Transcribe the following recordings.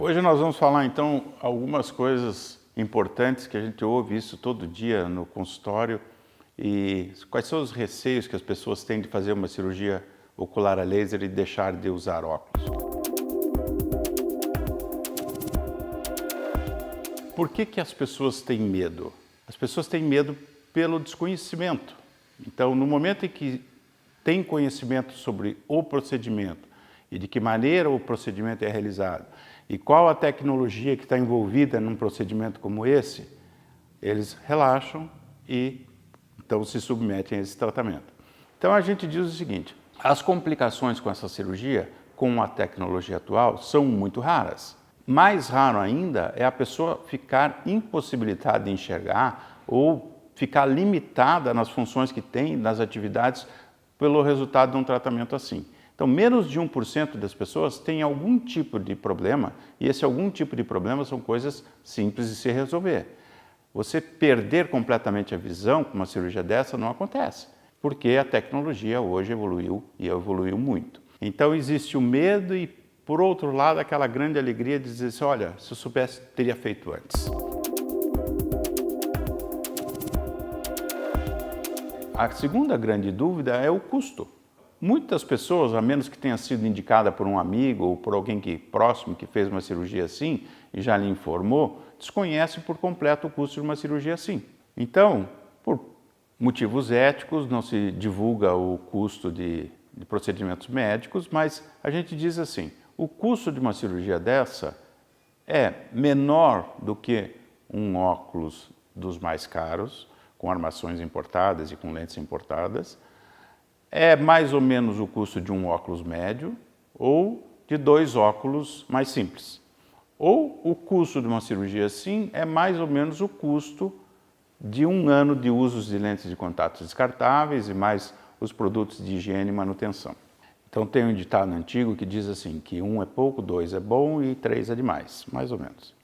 Hoje nós vamos falar então algumas coisas importantes que a gente ouve isso todo dia no consultório e quais são os receios que as pessoas têm de fazer uma cirurgia ocular a laser e deixar de usar óculos. Por que as pessoas têm medo? As pessoas têm medo pelo desconhecimento. Então, no momento em que tem conhecimento sobre o procedimento e de que maneira o procedimento é realizado e qual a tecnologia que está envolvida num procedimento como esse, eles relaxam e então se submetem a esse tratamento. Então a gente diz o seguinte, as complicações com essa cirurgia, com a tecnologia atual, são muito raras. Mais raro ainda é a pessoa ficar impossibilitada de enxergar ou ficar limitada nas funções que tem, nas atividades, pelo resultado de um tratamento assim. Então, menos de 1% das pessoas têm algum tipo de problema, e esse algum tipo de problema são coisas simples de se resolver. Você perder completamente a visão com uma cirurgia dessa não acontece, porque a tecnologia hoje evoluiu e evoluiu muito. Então, existe o medo e, por outro lado, aquela grande alegria de dizer assim, olha, se eu soubesse, teria feito antes. A segunda grande dúvida é o custo. Muitas pessoas, a menos que tenha sido indicada por um amigo ou por alguém próximo que fez uma cirurgia assim e já lhe informou, desconhece por completo o custo de uma cirurgia assim. Então, por motivos éticos, não se divulga o custo de procedimentos médicos, mas a gente diz assim, o custo de uma cirurgia dessa é menor do que um óculos dos mais caros, com armações importadas e com lentes importadas, é mais ou menos o custo de um óculos médio ou de 2 óculos mais simples. Ou o custo de uma cirurgia assim é mais ou menos o custo de 1 ano de usos de lentes de contato descartáveis e mais os produtos de higiene e manutenção. Então tem um ditado antigo que diz assim, que 1 é pouco, 2 é bom e 3 é demais, mais ou menos.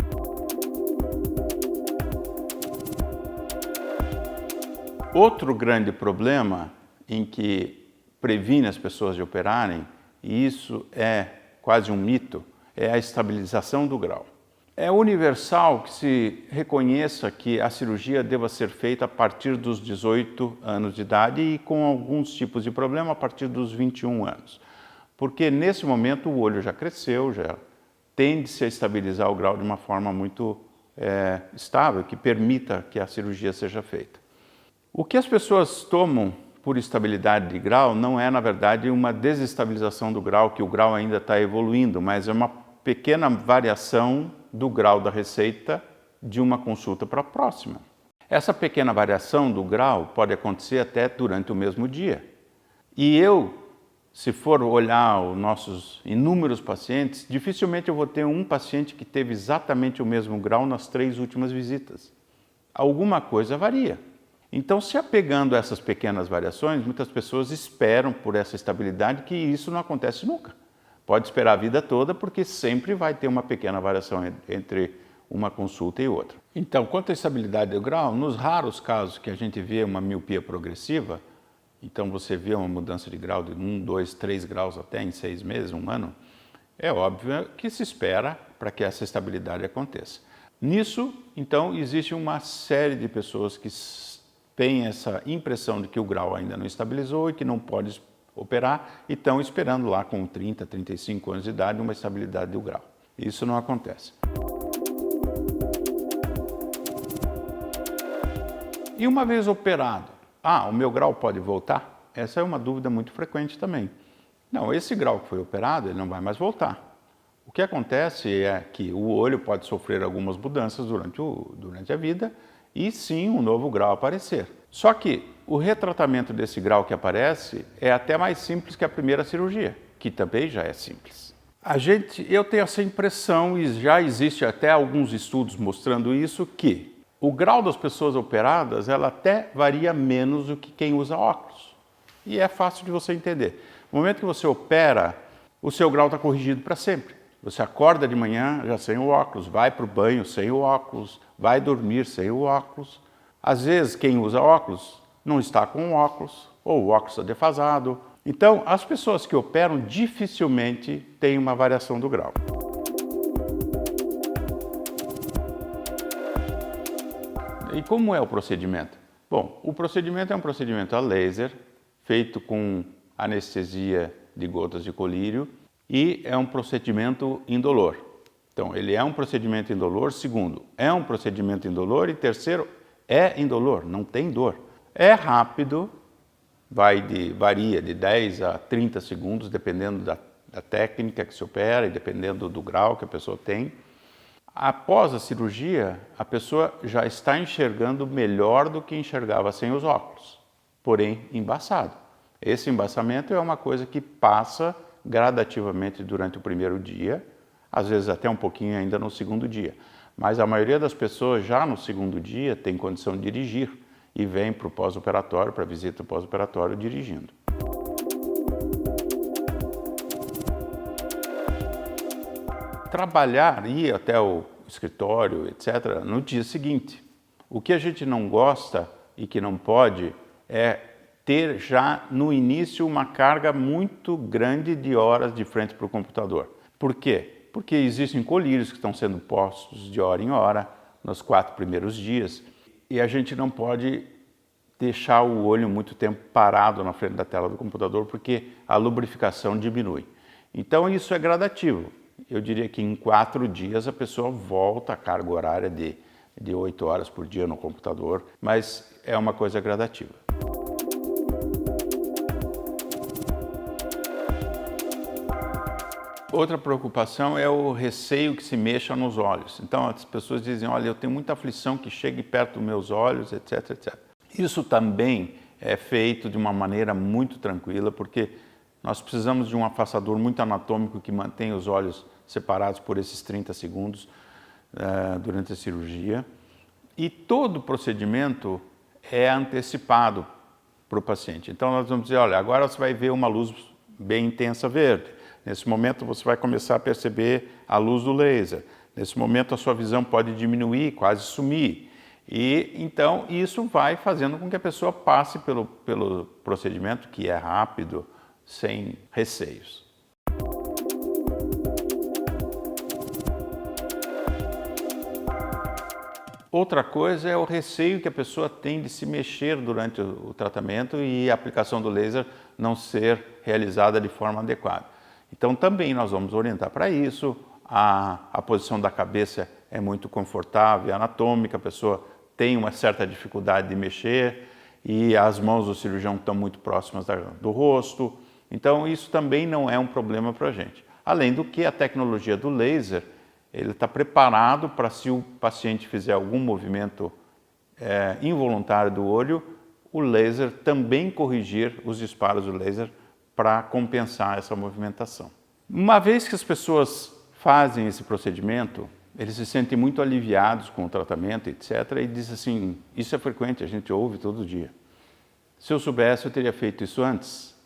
Outro grande problema em que previne as pessoas de operarem, e isso é quase um mito, é a estabilização do grau. É universal que se reconheça que a cirurgia deva ser feita a partir dos 18 anos de idade e com alguns tipos de problema a partir dos 21 anos. Porque nesse momento o olho já cresceu, já tende-se a estabilizar o grau de uma forma muito estável, que permita que a cirurgia seja feita. O que as pessoas tomam por estabilidade de grau não é, na verdade, uma desestabilização do grau, que o grau ainda está evoluindo, mas é uma pequena variação do grau da receita de uma consulta para a próxima. Essa pequena variação do grau pode acontecer até durante o mesmo dia. E eu, se for olhar os nossos inúmeros pacientes, dificilmente eu vou ter um paciente que teve exatamente o mesmo grau nas 3 últimas visitas. Alguma coisa varia. Então, se apegando a essas pequenas variações, muitas pessoas esperam por essa estabilidade que isso não acontece nunca. Pode esperar a vida toda porque sempre vai ter uma pequena variação entre uma consulta e outra. Então, quanto à estabilidade do grau, nos raros casos que a gente vê uma miopia progressiva, então você vê uma mudança de grau de 1, 2, 3 graus até em 6 meses, 1 ano, é óbvio que se espera para que essa estabilidade aconteça. Nisso, então, existe uma série de pessoas que tem essa impressão de que o grau ainda não estabilizou e que não pode operar e estão esperando lá com 30, 35 anos de idade uma estabilidade do grau. Isso não acontece. E uma vez operado, o meu grau pode voltar? Essa é uma dúvida muito frequente também. Não, esse grau que foi operado, ele não vai mais voltar. O que acontece é que o olho pode sofrer algumas mudanças durante a vida e sim um novo grau aparecer. Só que o retratamento desse grau que aparece é até mais simples que a primeira cirurgia, que também já é simples. Eu tenho essa impressão, e já existe até alguns estudos mostrando isso, que o grau das pessoas operadas ela até varia menos do que quem usa óculos. E é fácil de você entender. No momento que você opera, o seu grau está corrigido para sempre. Você acorda de manhã já sem o óculos, vai para o banho sem o óculos, vai dormir sem o óculos. Às vezes, quem usa óculos não está com o óculos, ou o óculos está defasado. Então, as pessoas que operam dificilmente têm uma variação do grau. E como é o procedimento? Bom, o procedimento é um procedimento a laser, feito com anestesia de gotas de colírio, e é um procedimento indolor. Então, ele é um procedimento indolor. Segundo, é um procedimento indolor. E terceiro, é indolor, não tem dor. É rápido, varia de 10 a 30 segundos, dependendo da técnica que se opera e dependendo do grau que a pessoa tem. Após a cirurgia, a pessoa já está enxergando melhor do que enxergava sem os óculos, porém embaçado. Esse embaçamento é uma coisa que passa gradativamente durante o primeiro dia, às vezes até um pouquinho ainda no segundo dia. Mas a maioria das pessoas já no segundo dia tem condição de dirigir e vem para o pós-operatório, para a visita pós-operatório dirigindo. Trabalhar, ir até o escritório, etc., no dia seguinte. O que a gente não gosta e que não pode é ter já no início uma carga muito grande de horas de frente para o computador. Por quê? Porque existem colírios que estão sendo postos de hora em hora nos 4 primeiros dias e a gente não pode deixar o olho muito tempo parado na frente da tela do computador porque a lubrificação diminui. Então isso é gradativo. Eu diria que em 4 dias a pessoa volta à carga horária de 8 horas por dia no computador, mas é uma coisa gradativa. Outra preocupação é o receio que se mexa nos olhos. Então as pessoas dizem, olha, eu tenho muita aflição que chegue perto dos meus olhos, etc, etc. Isso também é feito de uma maneira muito tranquila, porque nós precisamos de um afastador muito anatômico que mantenha os olhos separados por esses 30 segundos durante a cirurgia. E todo o procedimento é antecipado para o paciente. Então nós vamos dizer, olha, agora você vai ver uma luz bem intensa verde. Nesse momento você vai começar a perceber a luz do laser. Nesse momento a sua visão pode diminuir, quase sumir. E então isso vai fazendo com que a pessoa passe pelo procedimento, que é rápido, sem receios. Outra coisa é o receio que a pessoa tem de se mexer durante o tratamento e a aplicação do laser não ser realizada de forma adequada. Então também nós vamos orientar para isso. A posição da cabeça é muito confortável, anatômica, a pessoa tem uma certa dificuldade de mexer e as mãos do cirurgião estão muito próximas do rosto. Então isso também não é um problema para a gente. Além do que a tecnologia do laser, ele está preparado para, se o paciente fizer algum movimento involuntário do olho, o laser também corrigir os disparos do laser para compensar essa movimentação. Uma vez que as pessoas fazem esse procedimento, eles se sentem muito aliviados com o tratamento, etc. E dizem assim, isso é frequente, a gente ouve todo dia. Se eu soubesse, eu teria feito isso antes.